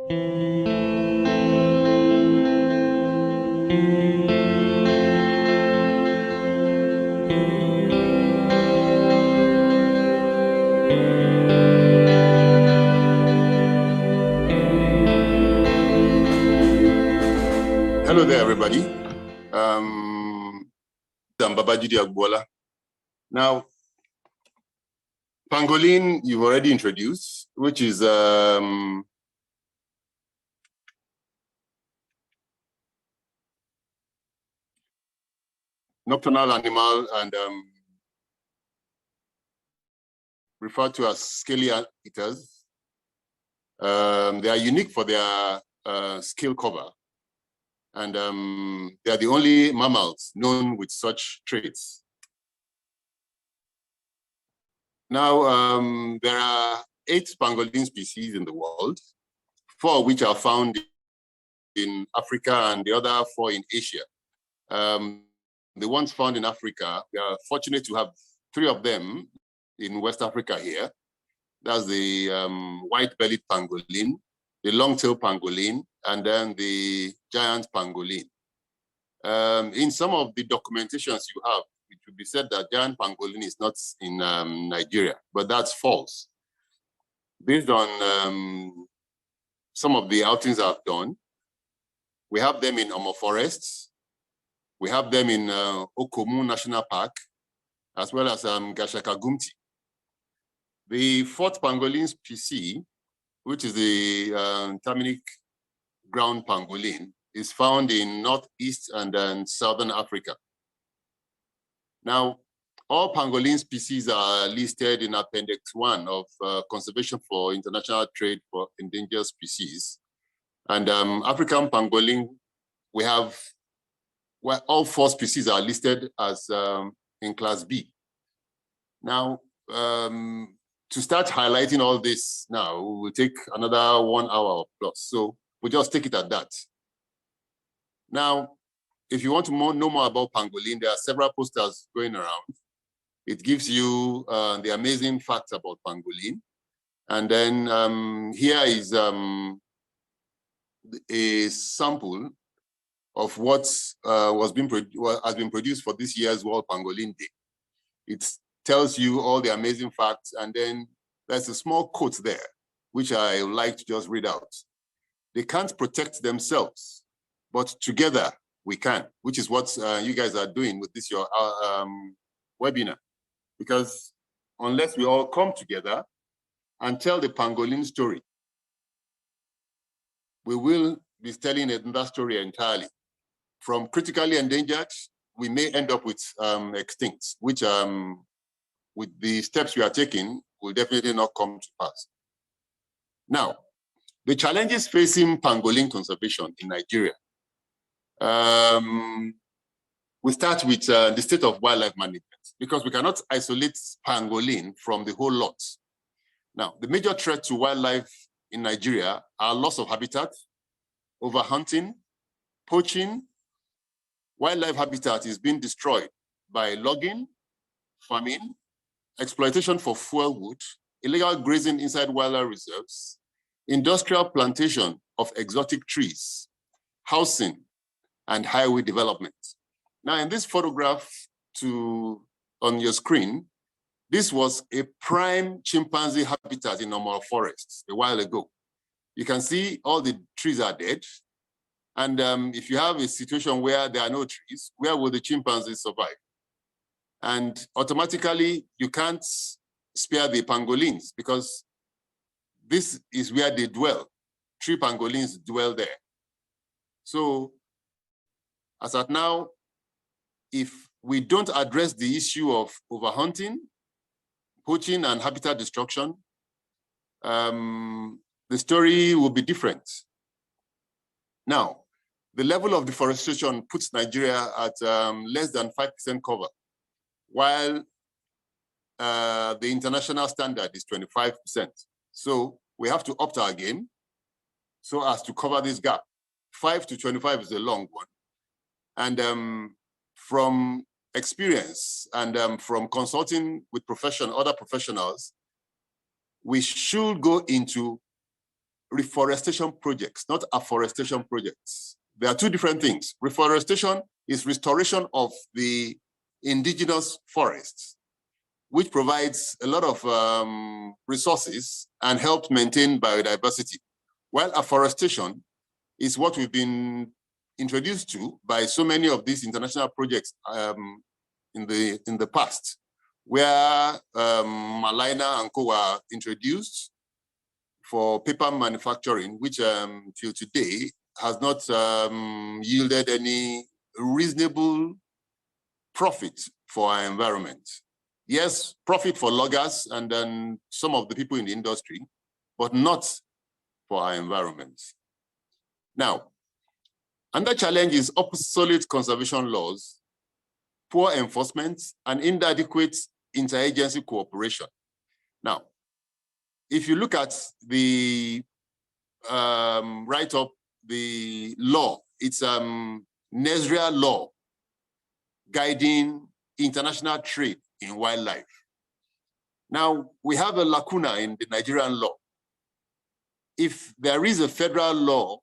Hello there, everybody. I'm Babajide Agboola. Now, Pangolin, you've already introduced, which is nocturnal animal and referred to as scaly eaters. They are unique for their scale cover, and they are the only mammals known with such traits. Now, there are 8 pangolin species in the world, 4 of which are found in Africa and the other 4 in Asia. The ones found in Africa, we are fortunate to have 3 of them in West Africa here. That's the white-bellied pangolin, the long-tailed pangolin, and then the giant pangolin. In some of the documentations you have, it would be said that giant pangolin is not in Nigeria, but that's false. Based on some of the outings I've done, we have them in Omo forests, we have them in Okomu National Park, as well as Gashaka Gumti. The 4th pangolin species, which is the Taminic ground pangolin, is found in Northeast and then Southern Africa. Now, all pangolin species are listed in Appendix 1 of Conservation for International Trade for Endangered Species. And African pangolin, we have, well, all 4 species are listed as in Class B. Now, to start highlighting all this now, we will take another 1 hour plus. So we'll just take it at that. Now, if you want to know more about pangolin, there are several posters going around. It gives you the amazing facts about pangolin. And then here is a sample of what has been produced for this year's World Pangolin Day. It tells you all the amazing facts, and then there's a small quote there, which I would like to just read out. They can't protect themselves, but together we can, which is what you guys are doing with this your webinar. Because unless we all come together and tell the pangolin story, we will be telling another story entirely. From critically endangered, we may end up with extinct, which with the steps we are taking will definitely not come to pass. Now, the challenges facing pangolin conservation in Nigeria. We start with the state of wildlife management, because we cannot isolate pangolin from the whole lot. Now, the major threat to wildlife in Nigeria are loss of habitat, overhunting, poaching. Wildlife habitat is being destroyed by logging, farming, exploitation for fuel wood, illegal grazing inside wildlife reserves, industrial plantation of exotic trees, housing, and highway development. Now, in this photograph on your screen, this was a prime chimpanzee habitat in Omo forests a while ago. You can see all the trees are dead. And if you have a situation where there are no trees, where will the chimpanzees survive? And automatically, you can't spare the pangolins, because this is where they dwell. 3 pangolins dwell there. So, as at now, if we don't address the issue of overhunting, poaching, and habitat destruction, the story will be different. Now, the level of deforestation puts Nigeria at less than 5% cover, while the international standard is 25%. So we have to up our game so as to cover this gap. 5 to 25 is a long one. And from experience and from consulting with other professionals, we should go into reforestation projects, not afforestation projects. There are two different things. Reforestation is restoration of the indigenous forests, which provides a lot of resources and helps maintain biodiversity. While afforestation is what we've been introduced to by so many of these international projects in the past, where Malina and Co were introduced for paper manufacturing, which till today has not yielded any reasonable profit for our environment. Yes, profit for loggers and then some of the people in the industry, but not for our environment. Now, another challenge is obsolete conservation laws, poor enforcement, and inadequate interagency cooperation. Now, if you look at the write-up, the law, it's NESRIA law guiding international trade in wildlife. Now, we have a lacuna in the Nigerian law. If there is a federal law,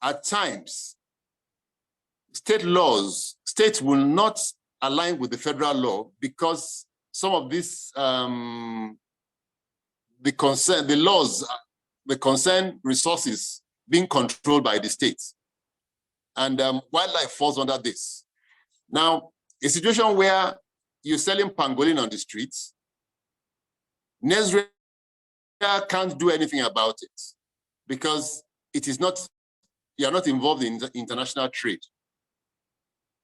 at times, states will not align with the federal law because some of these, the concerned resources being controlled by the states. And wildlife falls under this. Now, a situation where you're selling pangolin on the streets, NESRIA can't do anything about it because it is not, you're not involved in international trade.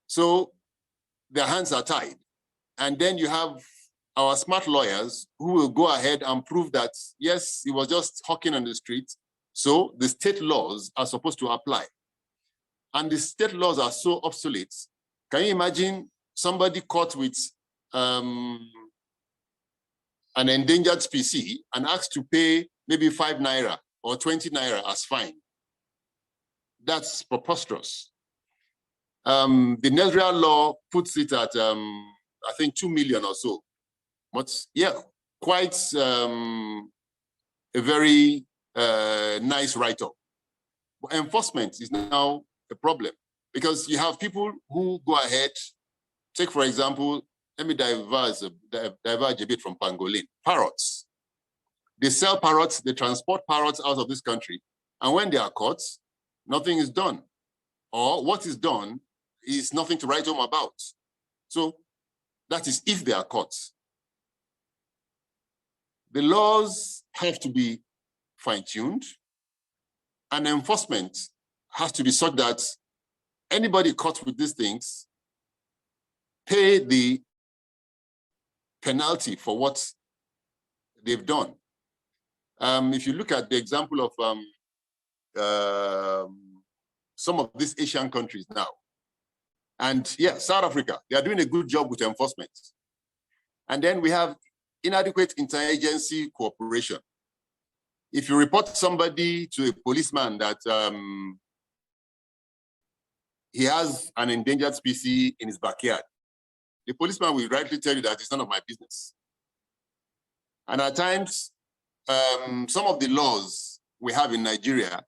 So their hands are tied. And then you have our smart lawyers who will go ahead and prove that, yes, he was just hawking on the street. So the state laws are supposed to apply. And the state laws are so obsolete. Can you imagine somebody caught with an endangered species and asked to pay maybe 5 naira or 20 naira as fine? That's preposterous. The NESRIA law puts it at, I think, 2 million or so. But yeah, quite a very nice write-up. Enforcement is now a problem because you have people who go ahead, take for example, let me diverge a bit from pangolin, parrots. They sell parrots, they transport parrots out of this country, and when they are caught, nothing is done. Or what is done is nothing to write home about. So that is if they are caught. The laws have to be fine-tuned, and enforcement has to be such that anybody caught with these things pay the penalty for what they've done. If you look at the example of some of these Asian countries now, and yeah, South Africa, they are doing a good job with enforcement. And then we have inadequate interagency cooperation. If you report somebody to a policeman that he has an endangered species in his backyard, the policeman will rightly tell you that it's none of my business. And at times, some of the laws we have in Nigeria,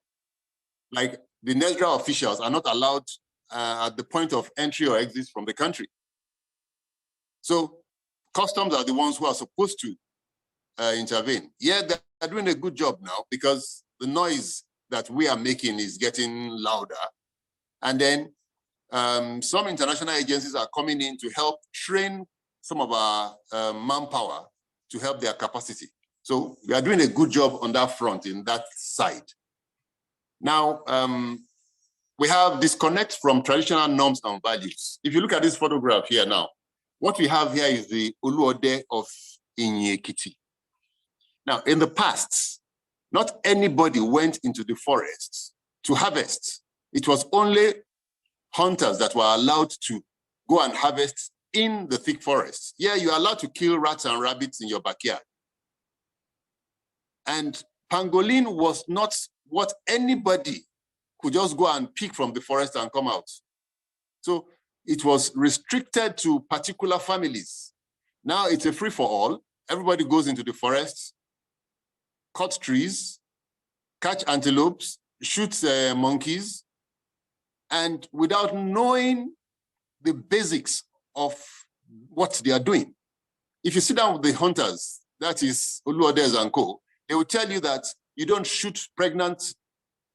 like the NESRIA officials are not allowed at the point of entry or exit from the country. So customs are the ones who are supposed to intervene. Yeah, they're doing a good job now because the noise that we are making is getting louder. And then some international agencies are coming in to help train some of our manpower to help their capacity. So we are doing a good job on that front, in that side. Now, we have disconnect from traditional norms and values. If you look at this photograph here now, what we have here is the Uluode of Inyekiti. Now, in the past, not anybody went into the forest to harvest. It was only hunters that were allowed to go and harvest in the thick forest. Yeah, you're allowed to kill rats and rabbits in your backyard. And pangolin was not what anybody could just go and pick from the forest and come out. So it was restricted to particular families. Now it's a free-for-all. Everybody goes into the forest, cut trees, catch antelopes, shoot monkeys, and without knowing the basics of what they are doing. If you sit down with the hunters, that is Oluodes and co, they will tell you that you don't shoot pregnant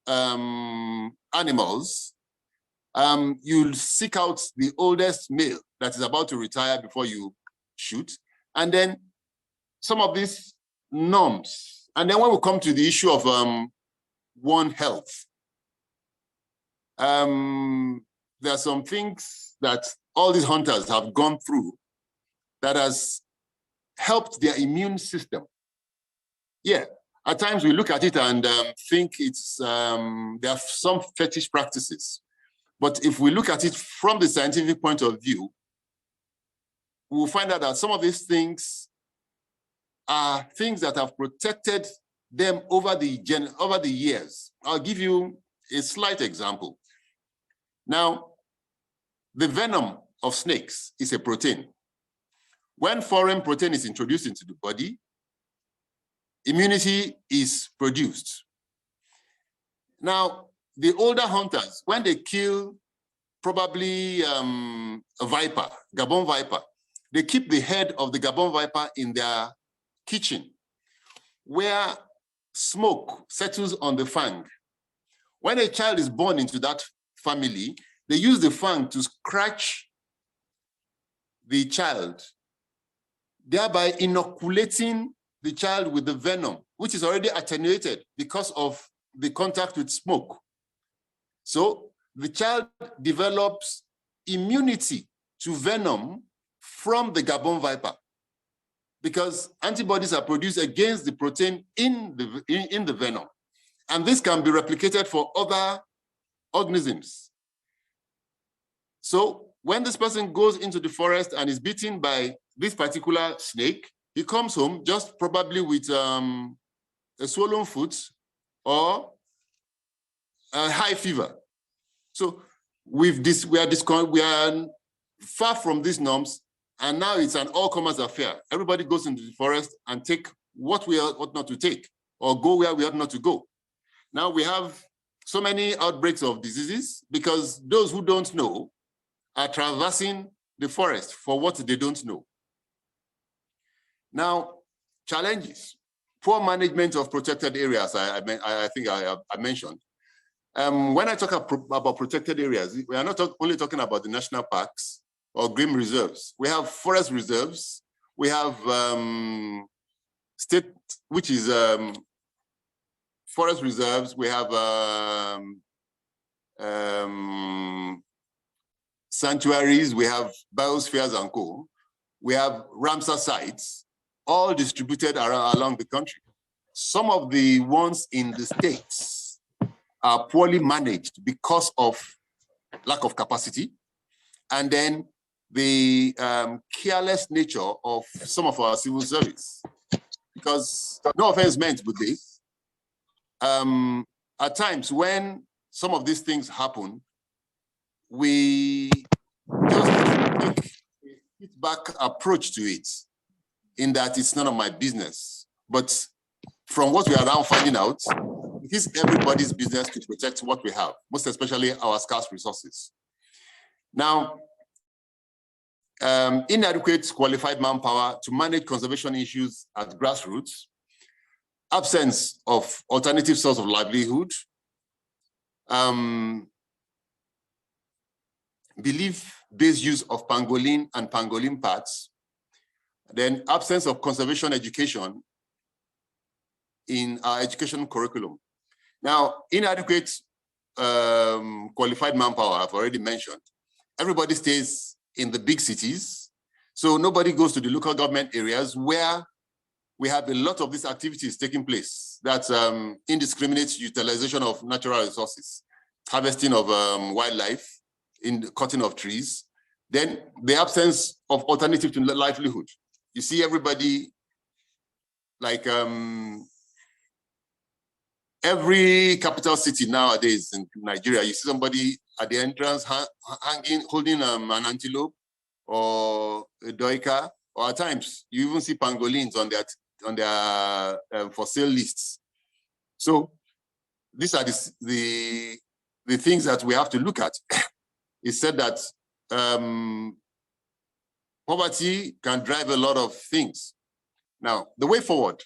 animals. You'll seek out the oldest male that is about to retire before you shoot. And then some of these norms. And then when we come to the issue of One Health, there are some things that all these hunters have gone through that has helped their immune system. Yeah, at times we look at it and think it's, there are some fetish practices. But if we look at it from the scientific point of view, we will find out that some of these things are things that have protected them over the years. I'll give you a slight example. Now, the venom of snakes is a protein. When foreign protein is introduced into the body, immunity is produced. Now, the older hunters, when they kill probably a viper, Gabon viper, they keep the head of the Gabon viper in their kitchen, where smoke settles on the fang. When a child is born into that family, they use the fang to scratch the child, thereby inoculating the child with the venom, which is already attenuated because of the contact with smoke. So the child develops immunity to venom from the Gabon viper, because antibodies are produced against the protein in the venom. And this can be replicated for other organisms. So when this person goes into the forest and is bitten by this particular snake, he comes home just probably with a swollen foot or a high fever. So we are far from these norms, and now it's an all-comers affair. Everybody goes into the forest and take what we ought not to take, or go where we ought not to go. Now we have so many outbreaks of diseases because those who don't know are traversing the forest for what they don't know. Now, challenges. Poor management of protected areas, I think I mentioned. When I talk about protected areas, we are not only talking about the national parks or game reserves. We have forest reserves. We have state, which is forest reserves. We have sanctuaries. We have biospheres and co. We have Ramsar sites, all distributed along the country. Some of the ones in the states are poorly managed because of lack of capacity, and then the careless nature of some of our civil service. Because no offense meant with this, at times when some of these things happen, we just take a sit-back approach to it, in that it's none of my business. But from what we are now finding out, it is everybody's business to protect what we have, most especially our scarce resources. Now, inadequate qualified manpower to manage conservation issues at grassroots, absence of alternative source of livelihood, belief-based use of pangolin and pangolin parts, then absence of conservation education in our education curriculum. Now, inadequate qualified manpower, I've already mentioned. Everybody stays in the big cities, so nobody goes to the local government areas where we have a lot of these activities taking place. That's indiscriminate utilization of natural resources, harvesting of wildlife, in the cutting of trees, then the absence of alternative to livelihood. You see everybody, like every capital city nowadays in Nigeria, you see somebody at the entrance holding an antelope or a doika, or at times you even see pangolins on their for sale lists. So these are the things that we have to look at. It said that poverty can drive a lot of things. Now, the way forward: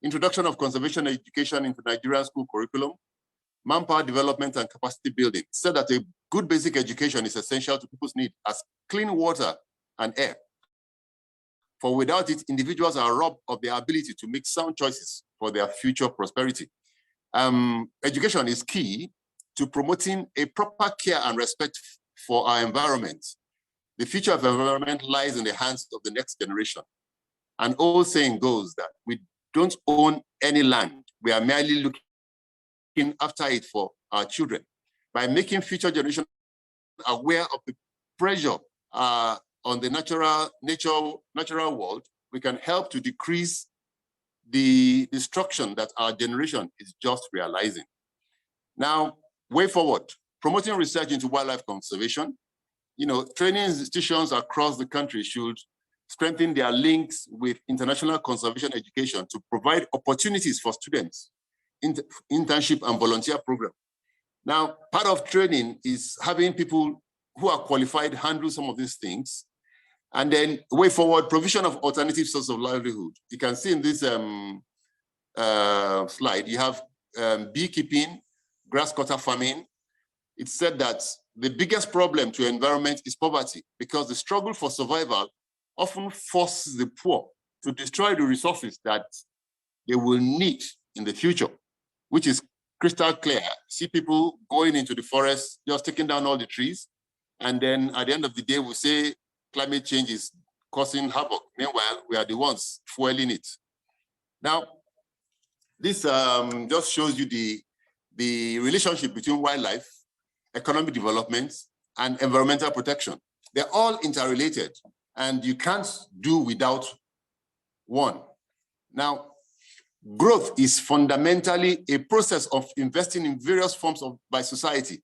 introduction of conservation education into Nigerian school curriculum, manpower development and capacity building. It said that a good basic education is essential to people's need as clean water and air. For without it, individuals are robbed of their ability to make sound choices for their future prosperity. Education is key to promoting a proper care and respect for our environment. The future of the environment lies in the hands of the next generation. An old saying goes that we don't own any land. We are merely looking after it for our children. By making future generations aware of the pressure on the natural world, we can help to decrease the destruction that our generation is just realizing. Now, way forward: promoting research into wildlife conservation. Training institutions across the country should strengthen their links with international conservation education to provide opportunities for students, internship and volunteer program. Now, part of training is having people who are qualified handle some of these things. And then way forward: provision of alternative sources of livelihood. You can see in this slide, you have beekeeping, grass cutter farming. It said that the biggest problem to environment is poverty, because the struggle for survival often forces the poor to destroy the resources that they will need in the future, which is crystal clear. See people going into the forest, just taking down all the trees, and then at the end of the day, we say climate change is causing havoc. Meanwhile, we are the ones fueling it. Now, this just shows you the relationship between wildlife, economic development, and environmental protection. They're all interrelated, and you can't do without one. Now, growth is fundamentally a process of investing in various forms by society,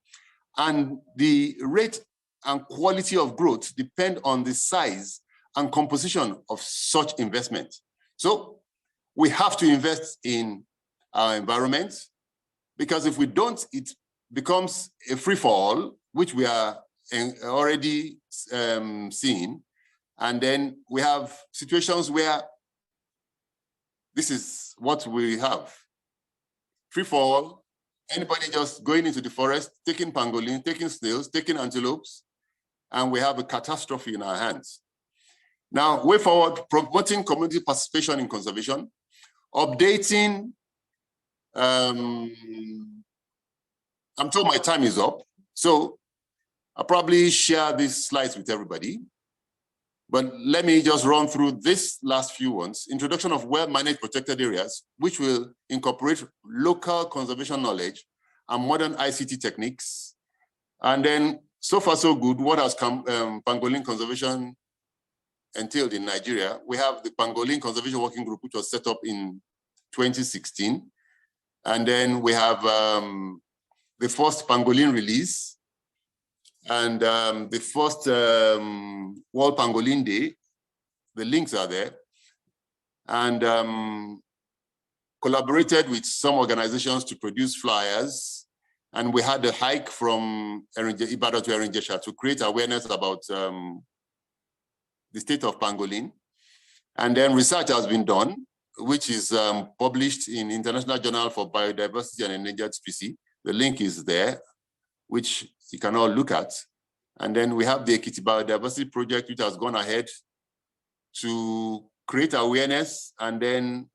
and the rate and quality of growth depend on the size and composition of such investment. So we have to invest in our environment, because if we don't, it becomes a free-for-all, which we are already seeing. And then we have situations where this is what we have: free-for-all, anybody just going into the forest, taking pangolin, taking snails, taking antelopes, and we have a catastrophe in our hands. Now, way forward: promoting community participation in conservation, updating. I'm told my time is up, so I'll probably share these slides with everybody. But let me just run through this last few ones. Introduction of well-managed protected areas, which will incorporate local conservation knowledge and modern ICT techniques. And then, so far so good, what has pangolin conservation entailed in Nigeria? We have the Pangolin Conservation Working Group, which was set up in 2016. And then we have the first pangolin release, and the first World Pangolin Day. The links are there. And collaborated with some organizations to produce flyers. And we had a hike from Ibadan to Erinjesha to create awareness about the state of pangolin. And then research has been done, which is published in International Journal for Biodiversity and Endangered Species. The link is there, which you can all look at. And then we have the Ekiti Biodiversity Project, which has gone ahead to create awareness and then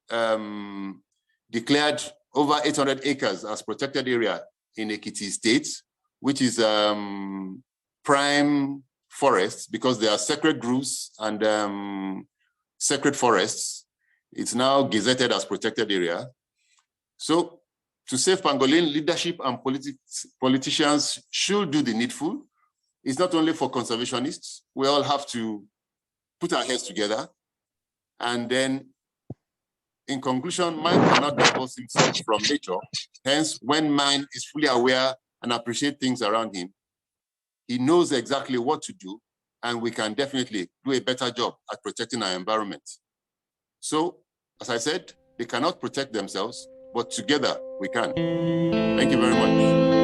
declared over 800 acres as protected area in Ekiti State, which is prime forests, because there are sacred groves and sacred forests. It's now gazetted as protected area. So to save pangolin, leadership and politicians should do the needful. It's not only for conservationists. We all have to put our heads together. And then, in conclusion, man cannot divorce himself from nature. Hence, when man is fully aware and appreciate things around him, he knows exactly what to do, and we can definitely do a better job at protecting our environment. So, as I said, they cannot protect themselves. but together we can. Thank you very much.